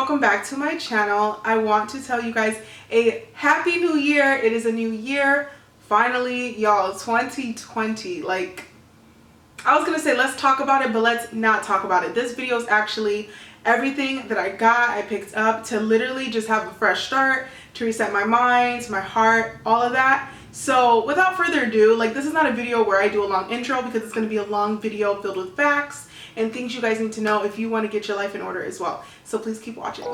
welcome back to my channel. I want to tell you guys a happy new year. It is a new year. Finally, y'all, 2020. Like, I was gonna say let's talk about it, but let's not talk about it. This video is actually everything that I picked up to literally just have a fresh start, to reset my mind, my heart, all of that. So without further ado, like, this is not a video where I do a long intro because it's going to be a long video filled with facts and things you guys need to know if you want to get your life in order as well. So please keep watching.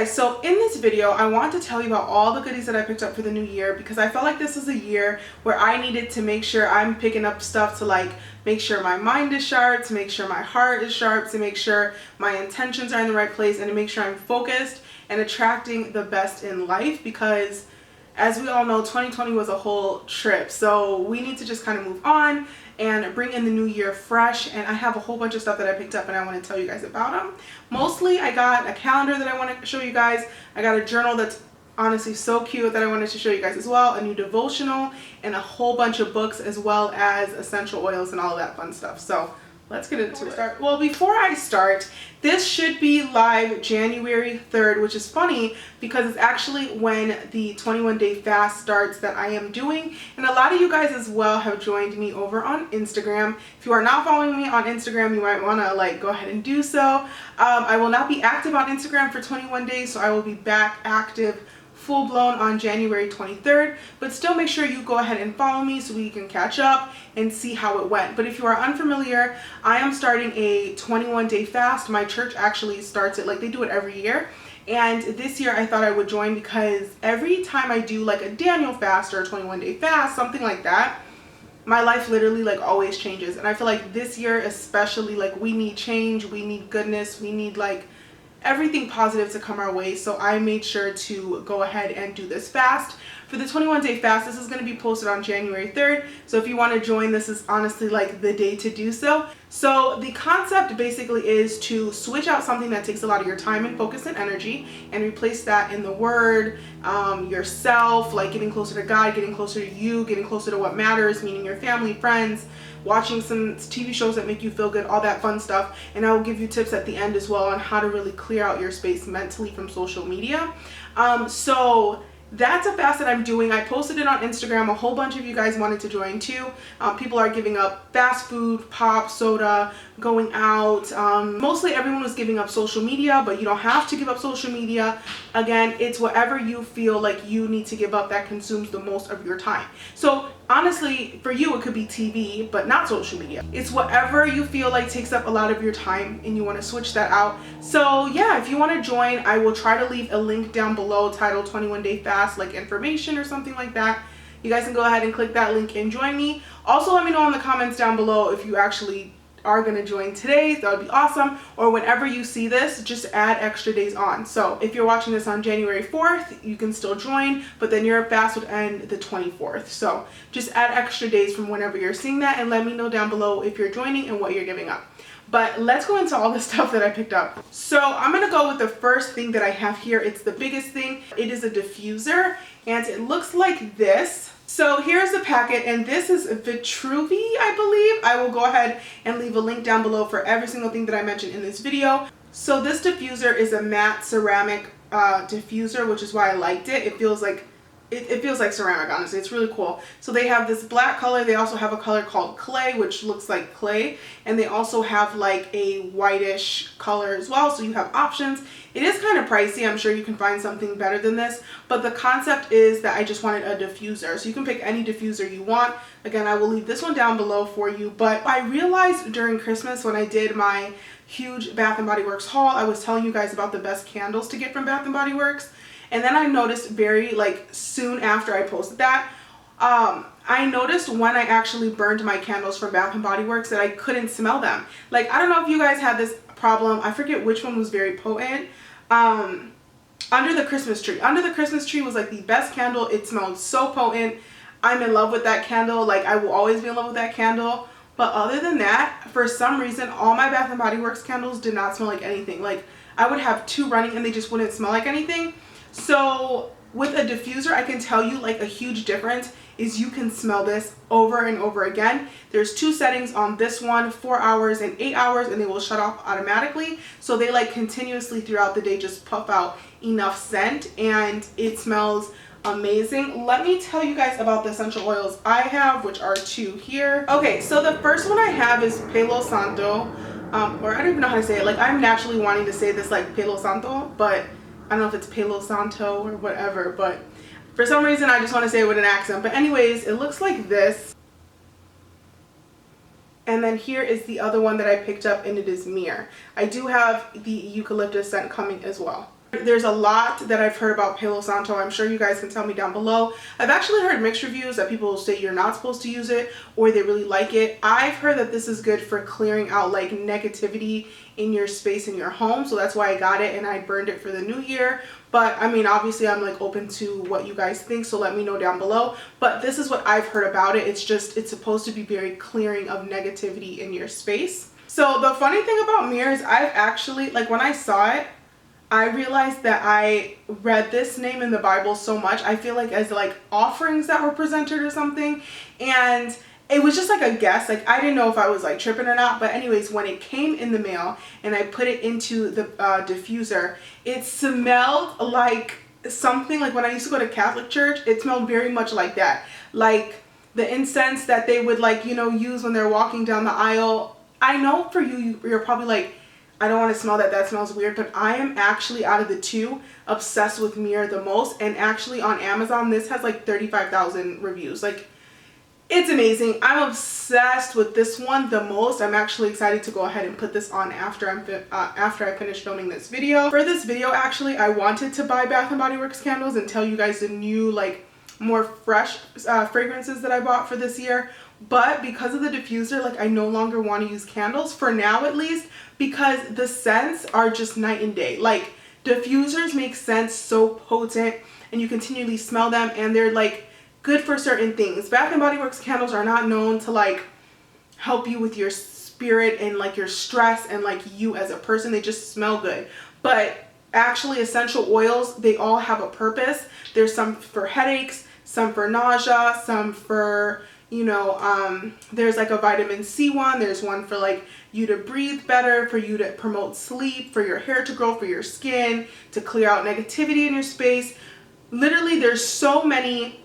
So in this video, I want to tell you about all the goodies that I picked up for the new year because I felt like this was a year where I needed to make sure I'm picking up stuff to, like, make sure my mind is sharp, to make sure my heart is sharp, to make sure my intentions are in the right place, and to make sure I'm focused and attracting the best in life, because as we all know, 2020 was a whole trip. So we need to just kind of move on and bring in the new year fresh. And I have a whole bunch of stuff that I picked up and I want to tell you guys about them. Mostly I got a calendar that I want to show you guys. I got a journal that's honestly so cute that I wanted to show you guys as well. A new devotional and a whole bunch of books, as well as essential oils and all of that fun stuff. So let's get into it. Well, before I start, this should be live January 3rd, which is funny because it's actually when the 21-day fast starts that I am doing. And a lot of you guys as well have joined me over on Instagram. If you are not following me on Instagram, you might want to, like, go ahead and do so. I will not be active on Instagram for 21 days, so I will be back active full-blown on January 23rd, but still make sure you go ahead and follow me so we can catch up and see how it went. But if you are unfamiliar, I am starting a 21-day fast. My church actually starts it, like, they do it every year, and this year I thought I would join because every time I do, like, a Daniel fast or a 21-day fast, something like that, my life literally, like, always changes. And I feel like this year especially, like, we need change, we need goodness, we need, like, everything positive to come our way. So I made sure to go ahead and do this fast. For the 21-day fast, this is going to be posted on January 3rd. So if you want to join, this is honestly, like, the day to do so. So the concept basically is to switch out something that takes a lot of your time and focus and energy and replace that in the Word, yourself, like getting closer to God, getting closer to you, getting closer to what matters, meaning your family, friends, watching some TV shows that make you feel good, all that fun stuff. And I will give you tips at the end as well on how to really clear out your space mentally from social media. So that's a fast that I'm doing. I posted it on Instagram. A whole bunch of you guys wanted to join too. People are giving up fast food, pop, soda, going out. Mostly everyone was giving up social media, but you don't have to give up social media. Again, it's whatever you feel like you need to give up that consumes the most of your time. So honestly, for you, it could be TV, but not social media. It's whatever you feel like takes up a lot of your time and you want to switch that out. So yeah, if you want to join, I will try to leave a link down below titled 21-Day Fast, like information or something like that. You guys can go ahead and click that link and join me. Also, let me know in the comments down below if you actually are going to join today. That would be awesome. Or whenever you see this, just add extra days on. So if you're watching this on January 4th, you can still join, but then your fast would end the 24th. So just add extra days from whenever you're seeing that and let me know down below if you're joining and what you're giving up. But let's go into all the stuff that I picked up. So I'm going to go with the first thing that I have here. It's the biggest thing. It is a diffuser and it looks like this. So here's the packet, and this is Vitruvi, I believe. I will go ahead and leave a link down below for every single thing that I mentioned in this video. So this diffuser is a matte ceramic diffuser, which is why I liked it. It feels like ceramic, honestly. It's really cool. So they have this black color. They also have a color called clay, which looks like clay. And they also have like a whitish color as well. So you have options. It is kind of pricey. I'm sure you can find something better than this. But the concept is that I just wanted a diffuser. So you can pick any diffuser you want. Again, I will leave this one down below for you. But I realized during Christmas when I did my huge Bath & Body Works haul, I was telling you guys about the best candles to get from Bath & Body Works. And then I noticed very, like, soon after I posted that, I noticed when I actually burned my candles from Bath & Body Works that I couldn't smell them. Like, I don't know if you guys had this problem. I forget which one was very potent. Under the Christmas Tree. Under the Christmas Tree was, like, the best candle. It smelled so potent. I'm in love with that candle. Like, I will always be in love with that candle. But other than that, for some reason, all my Bath & Body Works candles did not smell like anything. Like, I would have two running and they just wouldn't smell like anything. So with a diffuser, I can tell you like a huge difference is you can smell this over and over again. There's 2 settings on this one, 4 hours and 8 hours, and they will shut off automatically. So they like continuously throughout the day just puff out enough scent, and it smells amazing. Let me tell you guys about the essential oils I have, which are 2 here. Okay, so the first one I have is Palo Santo, or I don't even know how to say it. Like, I'm naturally wanting to say this like Palo Santo, but I don't know if it's Palo Santo or whatever, but for some reason I just want to say it with an accent. But anyways, it looks like this. And then here is the other one that I picked up, and it is Myrrh. I do have the eucalyptus scent coming as well. There's a lot that I've heard about Palo Santo. I'm sure you guys can tell me down below. I've actually heard mixed reviews that people say you're not supposed to use it or they really like it. I've heard that this is good for clearing out like negativity in your space in your home. So that's why I got it, and I burned it for the new year. But I mean, obviously I'm like open to what you guys think, so let me know down below. But this is what I've heard about it. It's supposed to be very clearing of negativity in your space. So the funny thing about Myrrh is I've actually, like, when I saw it, I realized that I read this name in the Bible so much. I feel like as like offerings that were presented or something. And it was just like a guess. Like, I didn't know if I was like tripping or not. But anyways, when it came in the mail and I put it into the diffuser, it smelled like something like when I used to go to Catholic church. It smelled very much like that. Like the incense that they would like, you know, use when they're walking down the aisle. I know for you're probably like, I don't want to smell that. That smells weird. But I am actually, out of the 2, obsessed with Myrrh the most. And actually on Amazon, this has like 35,000 reviews. Like, it's amazing. I'm obsessed with this one the most. I'm actually excited to go ahead and put this on after I finish filming this video. For this video, actually, I wanted to buy Bath & Body Works candles and tell you guys the new, like, more fresh fragrances that I bought for this year. But because of the diffuser, like, I no longer want to use candles, for now at least, because the scents are just night and day. Like, diffusers make scents so potent and you continually smell them, and they're like good for certain things. Bath & Body Works candles are not known to like help you with your spirit and like your stress and like you as a person. They just smell good. But actually essential oils, they all have a purpose. There's some for headaches, some for nausea, some for, you know, there's like a vitamin C one. There's one for like you to breathe better, for you to promote sleep, for your hair to grow, for your skin, to clear out negativity in your space. Literally, there's so many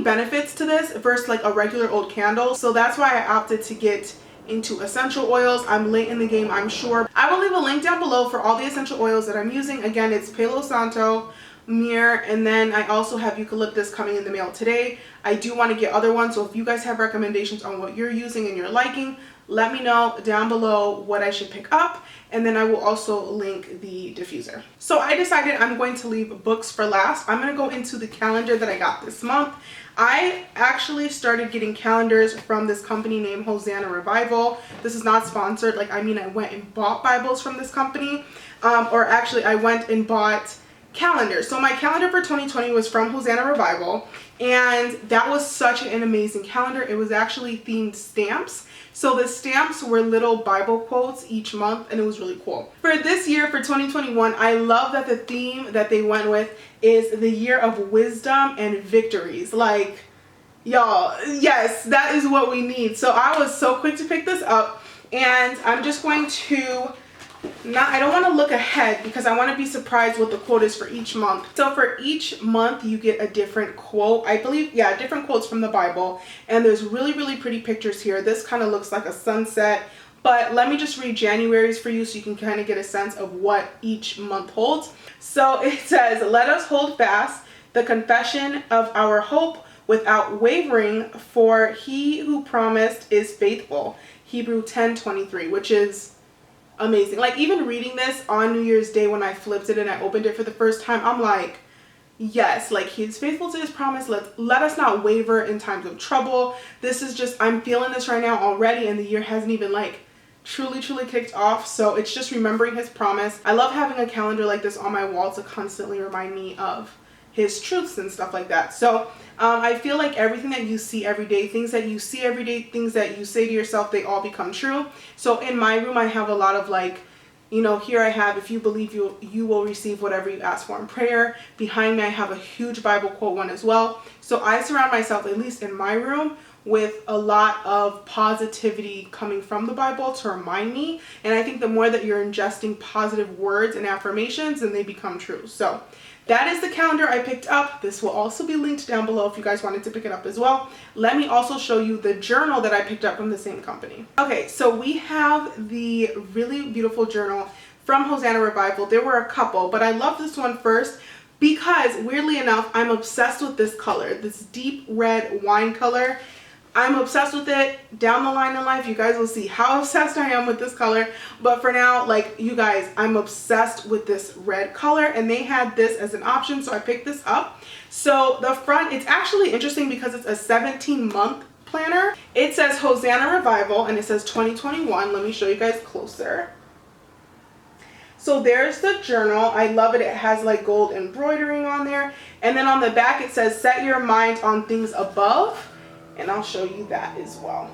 benefits to this versus like a regular old candle. So that's why I opted to get into essential oils. I'm late in the game, I'm sure. I will leave a link down below for all the essential oils that I'm using. Again, it's Palo Santo, Myrrh, and then I also have eucalyptus coming in the mail today. I do want to get other ones, so if you guys have recommendations on what you're using and you're liking, let me know down below what I should pick up, and then I will also link the diffuser. So I decided I'm going to leave books for last. I'm going to go into the calendar that I got this month. I actually started getting calendars from this company named Hosanna Revival. This is not sponsored. Like, I mean, I went and bought Bibles from this company, or actually I went and bought calendar. So my calendar for 2020 was from Hosanna Revival, and that was such an amazing calendar. It was actually themed stamps. So the stamps were little Bible quotes each month, and it was really cool. For this year, for 2021, I love that the theme that they went with is the year of wisdom and victories. Like, y'all, yes, that is what we need. So I was so quick to pick this up, and I'm just going to I don't want to look ahead because I want to be surprised what the quote is for each month. So for each month you get a different quote. I believe, yeah, different quotes from the Bible. And there's really, really pretty pictures here. This kind of looks like a sunset. But let me just read January's for you so you can kind of get a sense of what each month holds. So it says, "Let us hold fast the confession of our hope without wavering, for he who promised is faithful." Hebrews 10:23, which is amazing. Like, even reading this on New Year's Day when I flipped it and I opened it for the first time, I'm like, yes, like, he's faithful to his promise. Let us not waver in times of trouble. This is just, I'm feeling this right now already, and the year hasn't even like truly kicked off. So it's just remembering his promise. I love having a calendar like this on my wall to constantly remind me of his truths and stuff like that. So I feel like everything that you see every day, things that you see every day, things that you say to yourself, they all become true. So in my room, I have a lot of like You know, here I have, if you believe you will receive whatever you ask for in prayer. Behind me, I have a huge Bible quote one as well. So I surround myself, at least in my room, with a lot of positivity coming from the Bible to remind me. And I think the more that you're ingesting positive words and affirmations, then they become true. So that is the calendar I picked up. This will also be linked down below if you guys wanted to pick it up as well. Let me also show you the journal that I picked up from the same company. Okay, so we have the really beautiful journal from Hosanna Revival. There were a couple, but I love this one first because, weirdly enough, I'm obsessed with this color, this deep red wine color. I'm obsessed with it. Down the line in life, you guys will see how obsessed I am with this color. But for now, like, you guys, I'm obsessed with this red color, and they had this as an option, so I picked this up. So the front, it's actually interesting because it's a 17-month planner. It says Hosanna Revival, and it says 2021. Let me show you guys closer. So there's the journal. I love it. It has like gold embroidering on there. And then on the back, it says set your mind on things above. And I'll show you that as well.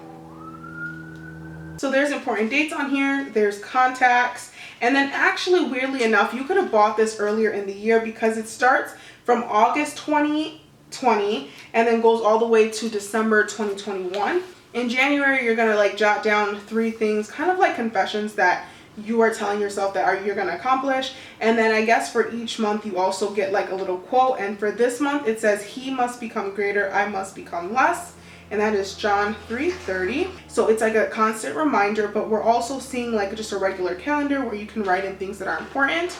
So there's important dates on here. There's contacts. And then actually, weirdly enough, you could have bought this earlier in the year because it starts from August 2020 and then goes all the way to December 2021. In January, you're going to like jot down 3 things, kind of like confessions that you are telling yourself that you're going to accomplish. And then I guess for each month you also get like a little quote. And for this month, it says, he must become greater, I must become less. And that is John 3:30. So it's like a constant reminder, but we're also seeing like just a regular calendar where you can write in things that are important.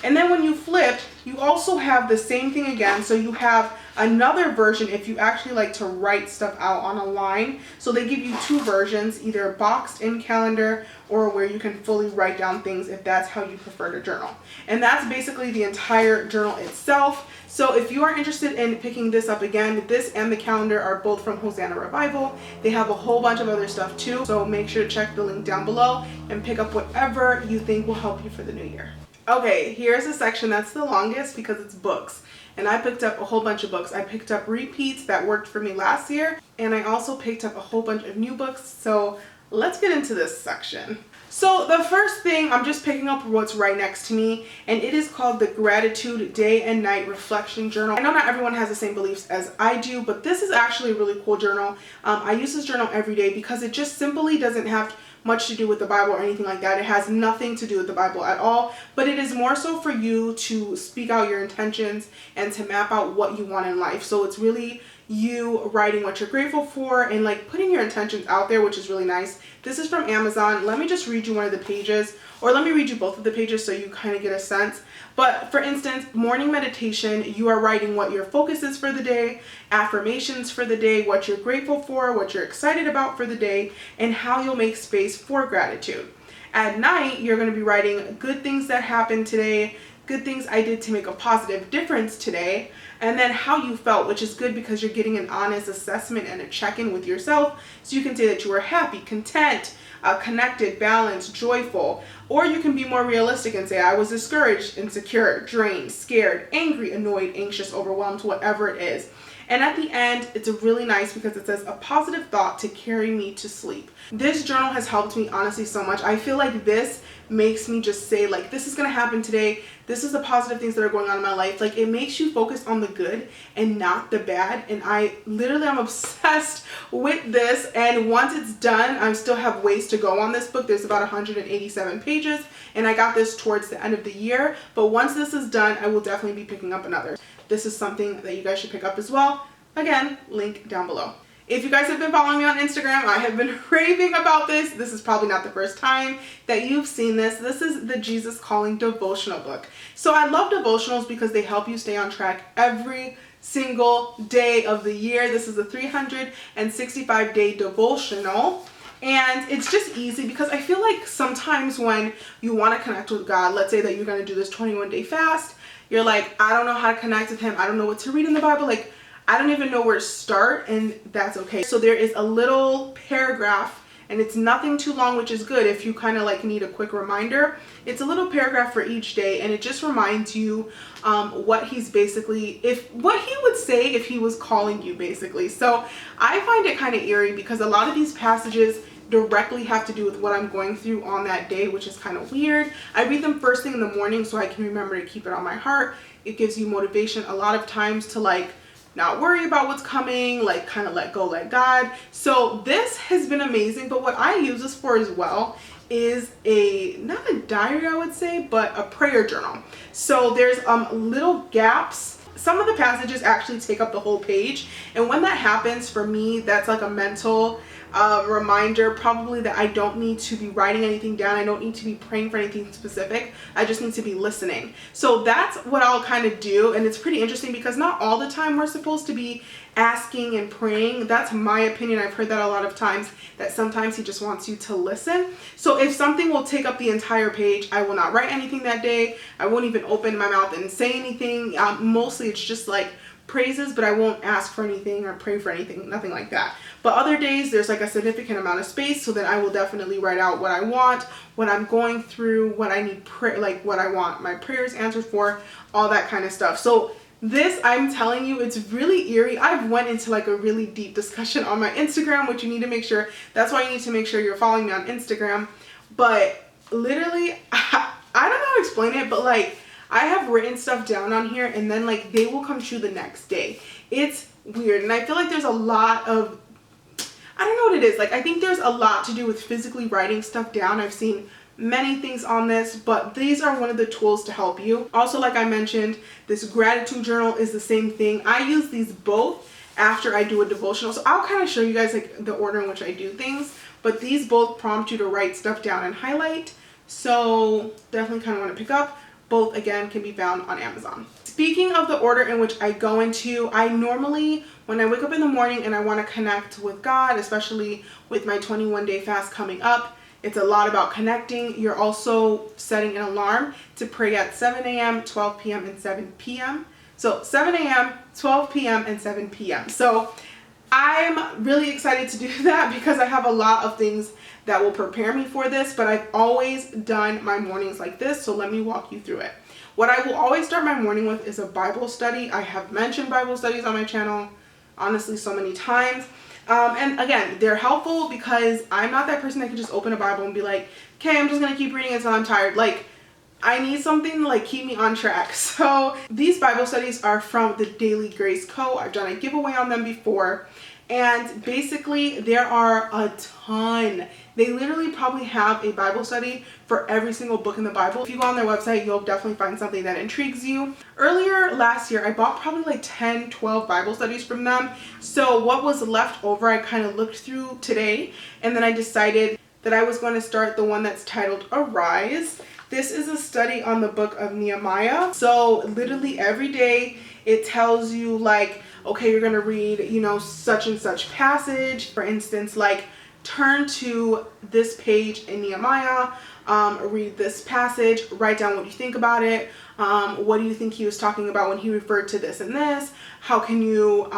And then when you flip, you also have the same thing again. So you have another version if you actually like to write stuff out on a line. So they give you 2 versions, either boxed in calendar or where you can fully write down things if that's how you prefer to journal. And that's basically the entire journal itself. So if you are interested in picking this up again, this and the calendar are both from Hosanna Revival. They have a whole bunch of other stuff too. So make sure to check the link down below and pick up whatever you think will help you for the new year. Okay, here's a section that's the longest because it's books. And I picked up a whole bunch of books. I picked up repeats that worked for me last year. And I also picked up a whole bunch of new books. So let's get into this section. So the first thing, I'm just picking up what's right next to me, and it is called the Gratitude Day and Night Reflection Journal. I know not everyone has the same beliefs as I do, but this is actually a really cool journal. I use this journal every day because it just simply doesn't have much to do with the Bible or anything like that. It has nothing to do with the Bible at all, but it is more so for you to speak out your intentions and to map out what you want in life. So it's really you writing what you're grateful for and like putting your intentions out there, which is really nice. This is from Amazon. Let me just read you one of the pages, or let me read you both of the pages so you kind of get a sense. But for instance, morning meditation, you are writing what your focus is for the day, affirmations for the day, what you're grateful for, what you're excited about for the day, and how you'll make space for gratitude. At night, you're going to be writing good things that happened today, good things I did to make a positive difference today, and then how you felt, which is good because you're getting an honest assessment and a check-in with yourself, so you can say that you were happy, content, connected, balanced, joyful. Or you can be more realistic and say, I was discouraged, insecure, drained, scared, angry, annoyed, anxious, overwhelmed, whatever it is. And at the end, it's really nice because it says a positive thought to carry me to sleep. This journal has helped me honestly so much. I feel like this makes me just say like, this is going to happen today. This is the positive things that are going on in my life. Like, it makes you focus on the good and not the bad. And I literally am obsessed with this. And once it's done, I still have ways to go on this book. There's about 187 pages. And I got this towards the end of the year. But once this is done, I will definitely be picking up another. This is something that you guys should pick up as well. Again, link down below. If you guys have been following me on Instagram, I have been raving about this. This is probably not the first time that you've seen this. This is the Jesus Calling devotional book. So I love devotionals because they help you stay on track every single day of the year. This is a 365-day devotional. And it's just easy because I feel like sometimes when you want to connect with God, let's say that you're going to do this 21-day fast, you're like, I don't know how to connect with him. I don't know what to read in the Bible. Like, I don't even know where to start, and that's okay. So there is a little paragraph, and it's nothing too long, which is good if you kind of like need a quick reminder. It's a little paragraph for each day, and it just reminds you what he's basically, what he would say if he was calling you, basically. So I find it kind of eerie because a lot of these passages, directly have to do with what I'm going through on that day, which is kind of weird. I read them first thing in the morning so I can remember to keep it on my heart. It gives you motivation a lot of times to like not worry about what's coming, like kind of let go, let God. So this has been amazing. But what I use this for as well is not a diary, I would say, but a prayer journal. So there's little gaps. Some of the passages actually take up the whole page, and when that happens, for me, that's like a mental reminder probably that I don't need to be writing anything down. I don't need to be praying for anything specific. I just need to be listening. So that's what I'll kind of do, and it's pretty interesting because not all the time we're supposed to be asking and praying. That's my opinion. I've heard that a lot of times, that sometimes he just wants you to listen. So if something will take up the entire page, I will not write anything that day. I won't even open my mouth and say anything. Mostly it's just like praises, but I won't ask for anything or pray for anything, nothing like that. But other days there's like a significant amount of space, so then I will definitely write out what I want, what I'm going through, what I need like what I want my prayers answered for, all that kind of stuff. So this, I'm telling you, it's really eerie. I've went into like a really deep discussion on my Instagram, which you need to make sure, that's why you need to make sure you're following me on Instagram. But literally, I don't know how to explain it, but like I have written stuff down on here and then like they will come true the next day. It's weird. And I feel like there's a lot of, I don't know what it is. Like I think there's a lot to do with physically writing stuff down. I've seen many things on this, but these are one of the tools to help you. Also, like I mentioned, this gratitude journal is the same thing. I use these both after I do a devotional. So I'll kind of show you guys like the order in which I do things, but these both prompt you to write stuff down and highlight. So definitely kind of want to pick up. Both again can be found on Amazon. Speaking of the order in which I go into, I normally, when I wake up in the morning and I want to connect with God, especially with my 21-day fast coming up, it's a lot about connecting. You're also setting an alarm to pray at 7 a.m., 12 p.m., and 7 p.m. So 7 a.m., 12 p.m., and 7 p.m. So I'm really excited to do that because I have a lot of things that will prepare me for this, but I've always done my mornings like this, so let me walk you through it. What I will always start my morning with is a Bible study. I have mentioned Bible studies on my channel, honestly, so many times. And again, they're helpful because I'm not that person that can just open a Bible and be like, okay, I'm just going to keep reading until I'm tired. Like, I need something to like keep me on track. So these Bible studies are from the Daily Grace Co. I've done a giveaway on them before. And basically there are a ton. They literally probably have a Bible study for every single book in the Bible. If you go on their website, you'll definitely find something that intrigues you. Earlier last year, I bought probably like 10, 12 Bible studies from them. So what was left over, I kind of looked through today, and then I decided that I was going to start the one that's titled Arise. This is a study on the book of Nehemiah. So literally every day it tells you like, okay, you're going to read, you know, such and such passage. For instance, like turn to this page in Nehemiah, read this passage, write down what you think about it. What do you think he was talking about when he referred to this and this? How can you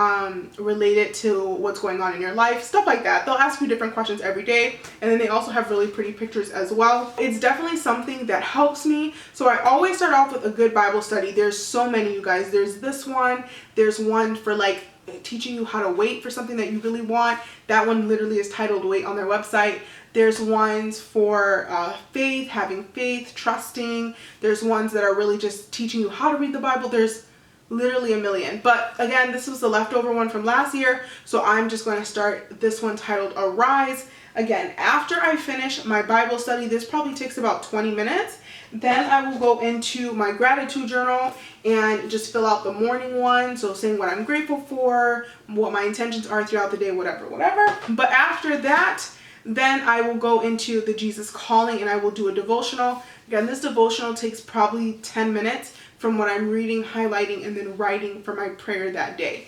relate it to what's going on in your life? Stuff like that. They'll ask you different questions every day. And then they also have really pretty pictures as well. It's definitely something that helps me. So I always start off with a good Bible study. There's so many, you guys. There's this one. There's one for like teaching you how to wait for something that you really want. That one literally is titled Wait on their website. There's ones for faith, having faith, trusting. There's ones that are really just teaching you how to read the Bible. There's literally a million. But again, this was the leftover one from last year. So I'm just going to start this one titled Arise. Again, after I finish my Bible study, this probably takes about 20 minutes. Then I will go into my gratitude journal and just fill out the morning one. So saying what I'm grateful for, what my intentions are throughout the day, whatever. But after that, then I will go into the Jesus Calling and I will do a devotional. Again, this devotional takes probably 10 minutes from what I'm reading, highlighting, and then writing for my prayer that day.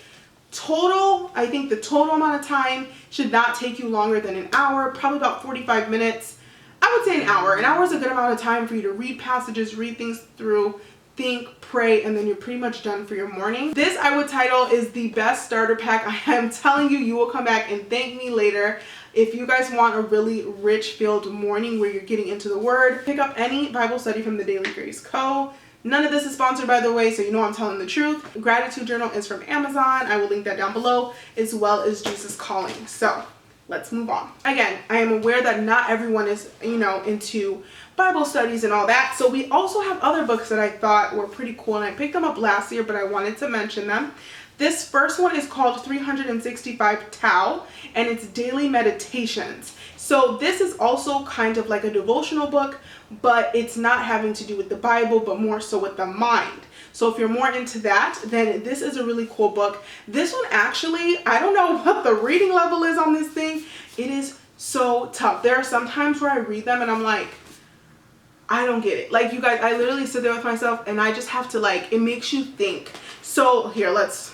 Total, I think the total amount of time should not take you longer than an hour, probably about 45 minutes. I would say an hour. An hour is a good amount of time for you to read passages, read things through, think, pray, and then you're pretty much done for your morning. This I would title is the best starter pack. I am telling you, you will come back and thank me later. If you guys want a really rich filled morning where you're getting into the word, pick up any Bible study from the Daily Grace Co. None of this is sponsored, by the way, so you know I'm telling the truth. Gratitude Journal is from Amazon. I will link that down below, as well as Jesus Calling. So let's move on. Again, I am aware that not everyone is, into Bible studies and all that. So we also have other books that I thought were pretty cool, and I picked them up last year, but I wanted to mention them. This first one is called 365 Tao, and it's daily meditations. So this is also kind of like a devotional book, but it's not having to do with the Bible, but more so with the mind. So if you're more into that, then this is a really cool book. This one actually, I don't know what the reading level is on this thing. It is so tough. There are some times where I read them and I'm like, I don't get it. Like, you guys, I literally sit there with myself and I just have to, like, it makes you think. So here, let's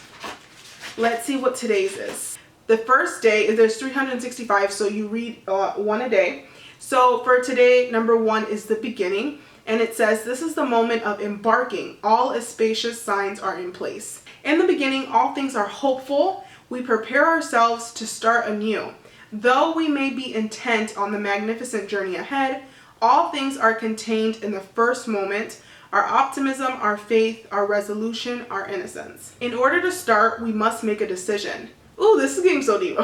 see what today's is. The first day, there's 365, so you read one a day. So for today, number 1 is the beginning. And it says, this is the moment of embarking. All spacious signs are in place. In the beginning, all things are hopeful. We prepare ourselves to start anew. Though we may be intent on the magnificent journey ahead, all things are contained in the first moment. Our optimism, our faith, our resolution, our innocence. In order to start, we must make a decision. Ooh, this is getting so deep.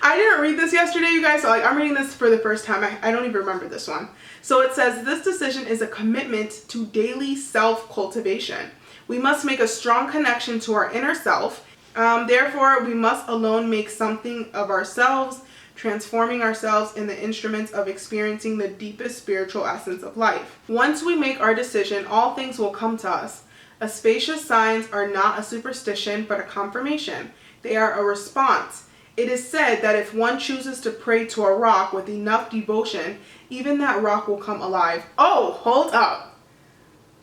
I didn't read this yesterday, you guys, so I'm reading this for the first time. I don't even remember this one. So it says, this decision is a commitment to daily self-cultivation. We must make a strong connection to our inner self. Therefore, we must alone make something of ourselves, transforming ourselves in the instruments of experiencing the deepest spiritual essence of life. Once we make our decision, all things will come to us. Spacious signs are not a superstition, but a confirmation. They are a response. It is said that if one chooses to pray to a rock with enough devotion, even that rock will come alive. Oh, hold up.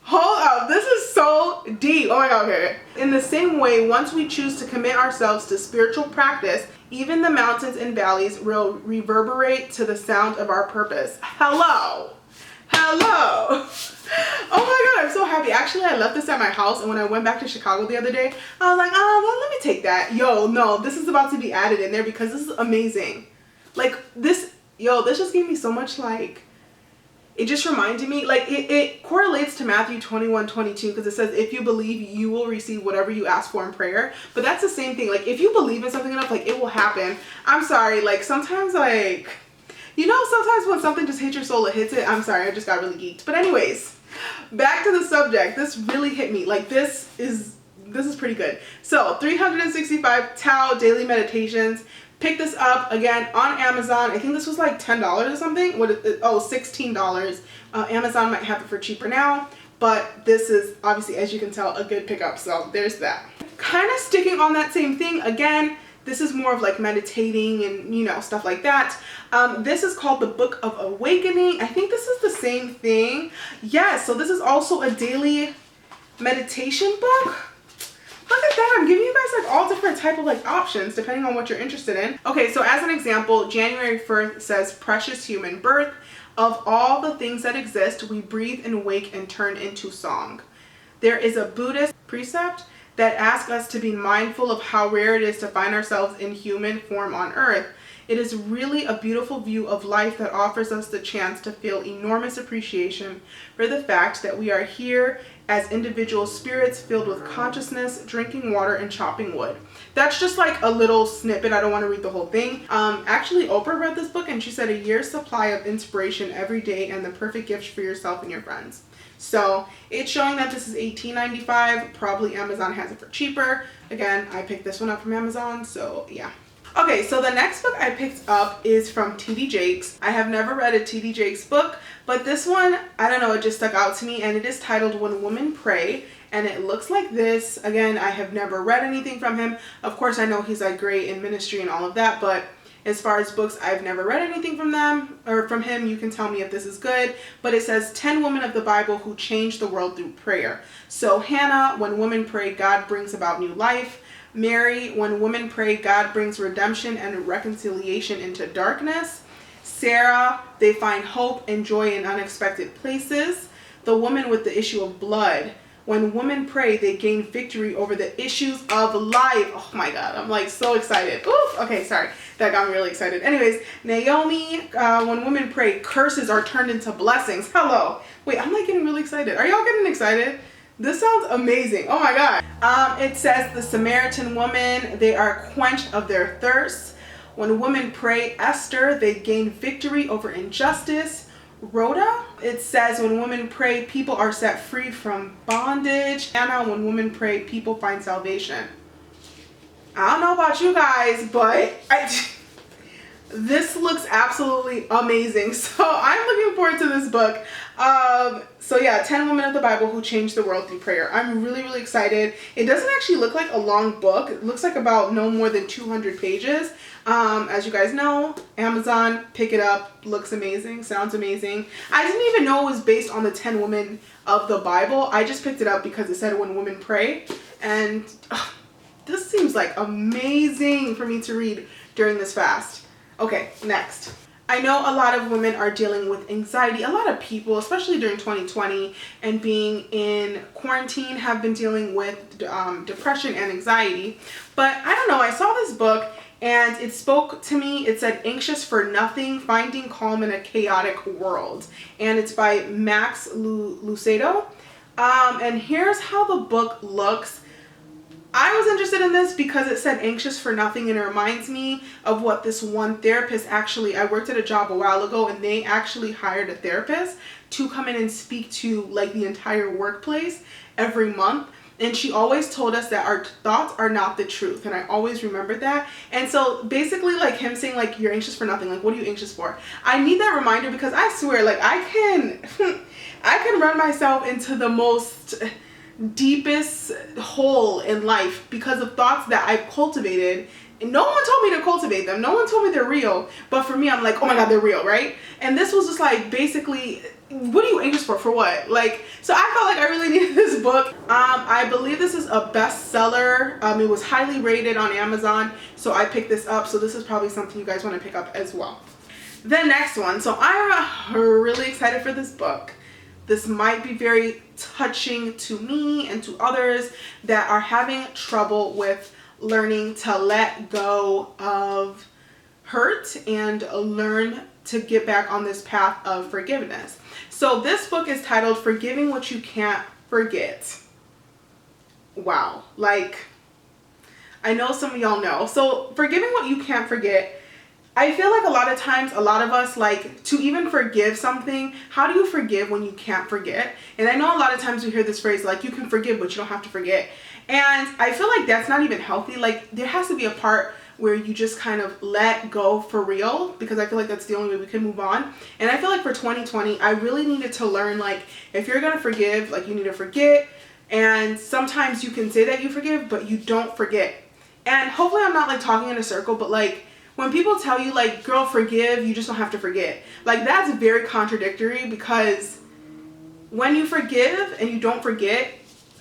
Hold up. This is so deep. Oh my God, okay. In the same way, once we choose to commit ourselves to spiritual practice, even the mountains and valleys will reverberate to the sound of our purpose. Hello. Hello. Oh my God, I'm so happy. Actually, I left this at my house, and when I went back to Chicago the other day, I was like, well, let me take that. Yo, no, this is about to be added in there because this is amazing. Like, this just gave me so much, like, it just reminded me, like, it correlates to Matthew 21:22, because it says, if you believe, you will receive whatever you ask for in prayer. But that's the same thing. Like, if you believe in something enough, like, it will happen. I'm sorry, like, sometimes, like, sometimes when something just hits your soul, it hits it. I'm sorry, I just got really geeked. But anyways, back to the subject. This really hit me. Like, this is pretty good. So 365 Tao Daily Meditations. Pick this up again on Amazon. I think this was like $10 or something. $16. Amazon might have it for cheaper now, but this is obviously, as you can tell, a good pickup. So there's that. Kind of sticking on that same thing again. This is more of like meditating and, stuff like that. This is called the Book of Awakening. I think this is the same thing. Yes, so this is also a daily meditation book. Look at that. I'm giving you guys like all different type of like options depending on what you're interested in. Okay, so as an example, January 1st says, precious human birth. Of all the things that exist, we breathe and wake and turn into song. There is a Buddhist precept that asks us to be mindful of how rare it is to find ourselves in human form on earth. It is really a beautiful view of life that offers us the chance to feel enormous appreciation for the fact that we are here as individual spirits filled with consciousness, drinking water and chopping wood. That's just like a little snippet. I don't want to read the whole thing. Actually, Oprah read this book and she said a year's supply of inspiration every day and the perfect gift for yourself and your friends. So it's showing that this is $18.95. Probably Amazon has it for cheaper. Again, I picked this one up from Amazon, so yeah. Okay, so the next book I picked up is from T.D. Jakes. I have never read a T.D. Jakes book, but this one, I don't know, it just stuck out to me, and it is titled When Women Pray, and it looks like this. Again, I have never read anything from him. Of course, I know he's like great in ministry and all of that, but as far as books, I've never read anything from them or from him. You can tell me if this is good, but it says 10 women of the Bible who changed the world through prayer. So Hannah, when women pray, God brings about new life. Mary, when women pray, God brings redemption and reconciliation into darkness. Sarah, they find hope and joy in unexpected places. The woman with the issue of blood, when women pray, they gain victory over the issues of life. Oh my God, I'm like so excited. Oof. Okay, sorry, that got me really excited. Anyways, Naomi, when women pray, curses are turned into blessings. Hello. Wait, I'm like getting really excited. Are y'all getting excited? This sounds amazing. Oh my God. It says the Samaritan woman, they are quenched of their thirst. When women pray, Esther, they gain victory over injustice. Rhoda, it says when women pray, people are set free from bondage. Anna, when women pray, people find salvation. I don't know about you guys, but this looks absolutely amazing. So I'm looking forward to this book. So yeah, 10 women of the Bible who changed the world through prayer. I'm really, really excited. It doesn't actually look like a long book. It looks like about no more than 200 pages. As you guys know, Amazon, pick it up. Looks amazing. Sounds amazing. I didn't even know it was based on the 10 women of the Bible. I just picked it up because it said when women pray. And this seems like amazing for me to read during this fast. Okay, next. I know a lot of women are dealing with anxiety. A lot of people, especially during 2020 and being in quarantine, have been dealing with depression and anxiety. But I don't know, I saw this book and it spoke to me. It said, Anxious for Nothing, Finding Calm in a Chaotic World. And it's by Max Lucado. And here's how the book looks. I was interested in this because it said anxious for nothing, and it reminds me of what this one therapist I worked at a job a while ago, and they actually hired a therapist to come in and speak to like the entire workplace every month. And she always told us that our thoughts are not the truth. And I always remembered that. And so basically like him saying like, you're anxious for nothing. Like, what are you anxious for? I need that reminder because I swear like I can run myself into the most deepest hole in life because of thoughts that I've cultivated. And no one told me to cultivate them. No one told me they're real. But for me, I'm like, oh my God, they're real, right? And this was just like, basically, what are you anxious for? For what? Like, so I felt like I really needed this book. I believe this is a bestseller. It was highly rated on Amazon. So I picked this up. So this is probably something you guys want to pick up as well. The next one. So I'm really excited for this book. This might be very touching to me and to others that are having trouble with learning to let go of hurt and learn to get back on this path of forgiveness. So this book is titled Forgiving What You Can't Forget. Wow. Like, I know some of y'all know. So forgiving what you can't forget, I feel like a lot of times, a lot of us like to even forgive something. How do you forgive when you can't forget? And I know a lot of times we hear this phrase like, you can forgive, but you don't have to forget. And I feel like that's not even healthy. Like there has to be a part where you just kind of let go for real, because I feel like that's the only way we can move on. And I feel like for 2020, I really needed to learn, like, if you're going to forgive, like you need to forget. And sometimes you can say that you forgive, but you don't forget. And hopefully I'm not like talking in a circle, but like, when people tell you like, girl, forgive, you just don't have to forget. Like that's very contradictory, because when you forgive and you don't forget,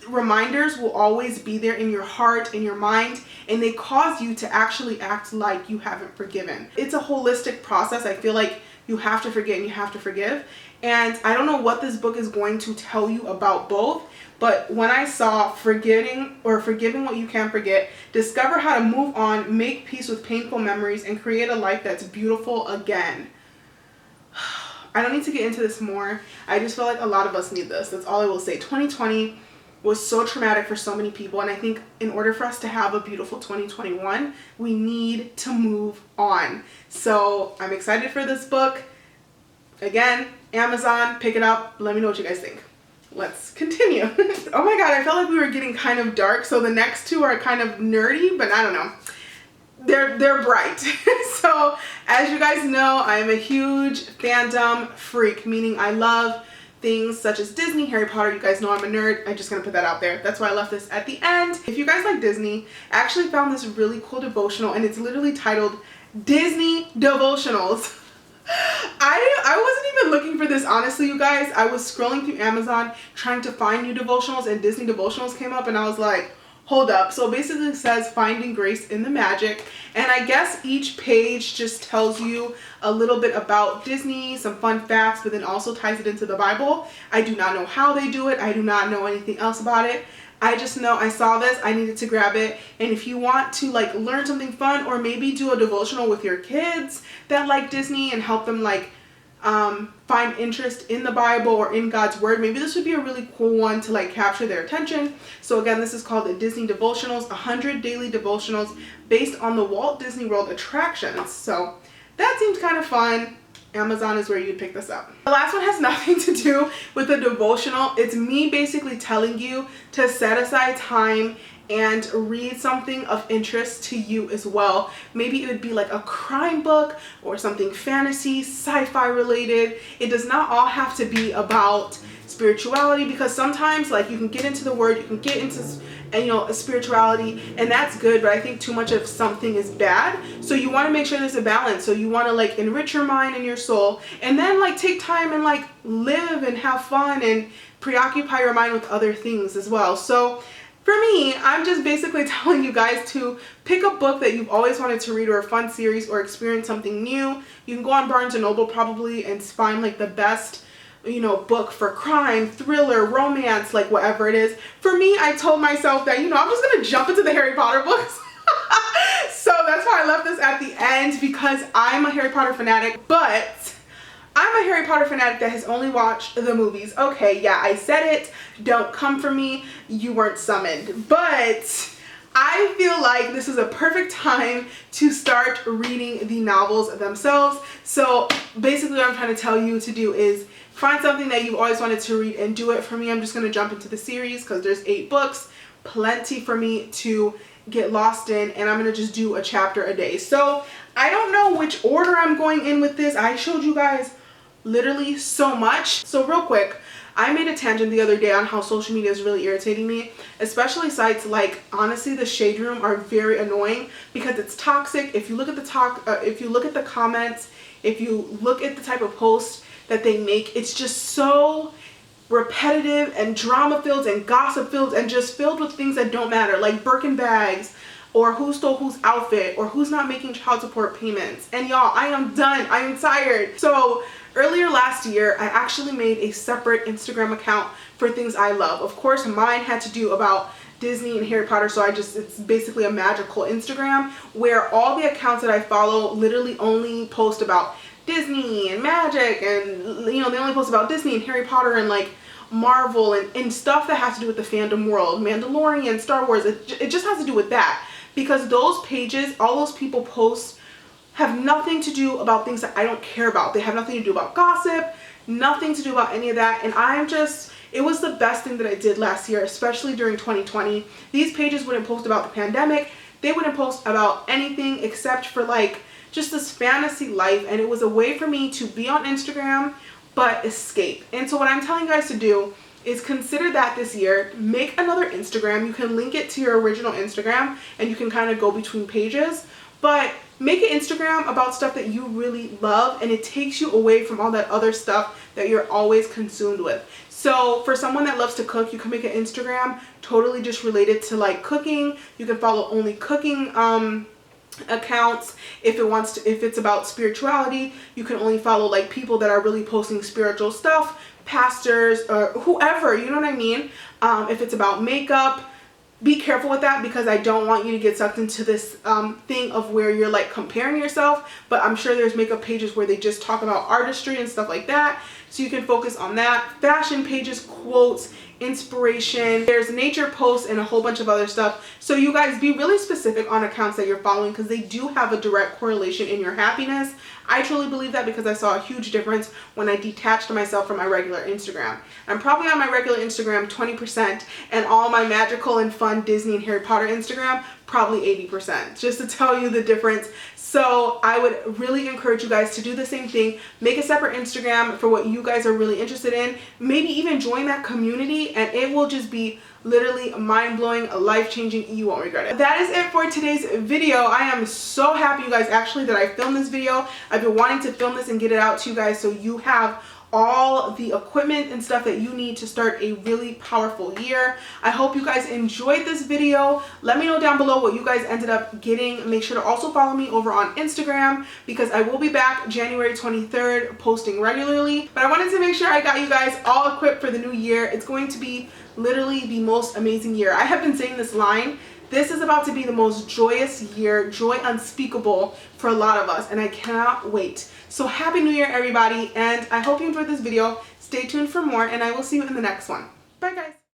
reminders will always be there in your heart, in your mind, and they cause you to actually act like you haven't forgiven. It's a holistic process. I feel like you have to forget and you have to forgive. And I don't know what this book is going to tell you about both, but when I saw forgiving what you can't forget, discover how to move on, make peace with painful memories, and create a life that's beautiful again. I don't need to get into this more. I just feel like a lot of us need this. That's all I will say. 2020 was so traumatic for so many people, and I think in order for us to have a beautiful 2021, we need to move on. So I'm excited for this book. Again, Amazon, pick it up. Let me know what you guys think. Let's continue. Oh my God, I felt like we were getting kind of dark, so the next two are kind of nerdy, but I don't know. They're bright. So as you guys know, I am a huge fandom freak, meaning I love things such as Disney, Harry Potter. You guys know I'm a nerd. I'm just gonna put that out there. That's why I left this at the end. If you guys like Disney, I actually found this really cool devotional, and it's literally titled Disney Devotionals. I wasn't even looking for this, honestly, you guys. I was scrolling through Amazon trying to find new devotionals, and Disney Devotionals came up, and I was like, hold up. So basically it says Finding Grace in the Magic, and I guess each page just tells you a little bit about Disney, some fun facts, but then also ties it into the Bible. I do not know how they do it. I do not know anything else about it. I just know I saw this, I needed to grab it. And if you want to like learn something fun, or maybe do a devotional with your kids that like Disney and help them like find interest in the Bible or in God's word, maybe this would be a really cool one to like capture their attention. So again, this is called the Disney Devotionals, 100 daily devotionals based on the Walt Disney World attractions. So that seems kind of fun. Amazon is where you'd pick this up. The last one has nothing to do with a devotional. It's me basically telling you to set aside time and read something of interest to you as well. Maybe it would be like a crime book or something fantasy, sci-fi related. It does not all have to be about spirituality, because sometimes like you can get into the word, you can get into spirituality, and that's good, but I think too much of something is bad. So you want to make sure there's a balance. So you want to like enrich your mind and your soul, and then like take time and like live and have fun and preoccupy your mind with other things as well. So for me, I'm just basically telling you guys to pick a book that you've always wanted to read, or a fun series, or experience something new. You can go on Barnes & Noble probably and find like the best book for crime, thriller, romance, like whatever it is. For me, I told myself that, I'm just gonna jump into the Harry Potter books. So that's why I left this at the end, because I'm a Harry Potter fanatic, but I'm a Harry Potter fanatic that has only watched the movies. Okay, yeah, I said it. Don't come for me. You weren't summoned. But I feel like this is a perfect time to start reading the novels themselves. So basically what I'm trying to tell you to do is find something that you've always wanted to read and do it. For me, I'm just going to jump into the series because there's 8 books, plenty for me to get lost in, and I'm going to just do a chapter a day. So I don't know which order I'm going in with this. I showed you guys literally so much. So real quick, I made a tangent the other day on how social media is really irritating me, especially sites like, honestly, the Shade Room are very annoying because it's toxic. If you look at if you look at the comments, if you look at the type of posts that they make, it's just so repetitive and drama filled and gossip filled and just filled with things that don't matter, like Birkin bags, or who stole whose outfit, or who's not making child support payments. And y'all, I am done. I am tired. So earlier last year, I actually made a separate Instagram account for things I love. Of course, mine had to do about Disney and Harry Potter, so it's basically a magical Instagram where all the accounts that I follow literally only post about Disney and magic, and they only post about Disney and Harry Potter and like Marvel and stuff that has to do with the fandom world, Mandalorian, Star Wars. It just has to do with that, because those pages, all those people post, have nothing to do about things that I don't care about. They have nothing to do about gossip, nothing to do about any of that. And it was the best thing that I did last year, especially during 2020. These pages wouldn't post about the pandemic. They wouldn't post about anything except for like just this fantasy life. And it was a way for me to be on Instagram, but escape. And so what I'm telling you guys to do is consider that this year. Make another Instagram. You can link it to your original Instagram and you can kind of go between pages, but make an Instagram about stuff that you really love, and it takes you away from all that other stuff that you're always consumed with. So for someone that loves to cook, you can make an Instagram totally just related to like cooking. You can follow only cooking accounts. If it's about spirituality, you can only follow like people that are really posting spiritual stuff, pastors or whoever, you know what I mean? If it's about makeup, be careful with that, because I don't want you to get sucked into this thing of where you're like comparing yourself. But I'm sure there's makeup pages where they just talk about artistry and stuff like that, so you can focus on that. Fashion pages, quotes, inspiration, there's nature posts and a whole bunch of other stuff. So you guys be really specific on accounts that you're following, because they do have a direct correlation in your happiness. I truly believe that, because I saw a huge difference when I detached myself from my regular Instagram. I'm probably on my regular Instagram 20%, and all my magical and fun Disney and Harry Potter Instagram probably 80%, just to tell you the difference. So I would really encourage you guys to do the same thing. Make a separate Instagram for what you guys are really interested in. Maybe even join that community, and it will just be literally mind-blowing, life-changing. You won't regret it. That is it for today's video. I am so happy, you guys, actually, that I filmed this video. I've been wanting to film this and get it out to you guys so you have all the equipment and stuff that you need to start a really powerful year. I hope you guys enjoyed this video. Let me know down below what you guys ended up getting. Make sure to also follow me over on Instagram, because I will be back January 23rd posting regularly. But I wanted to make sure I got you guys all equipped for the new year. It's going to be literally the most amazing year. I have been saying this line This is about to be the most joyous year, joy unspeakable for a lot of us, and I cannot wait. So happy New Year, everybody, and I hope you enjoyed this video. Stay tuned for more, and I will see you in the next one. Bye, guys.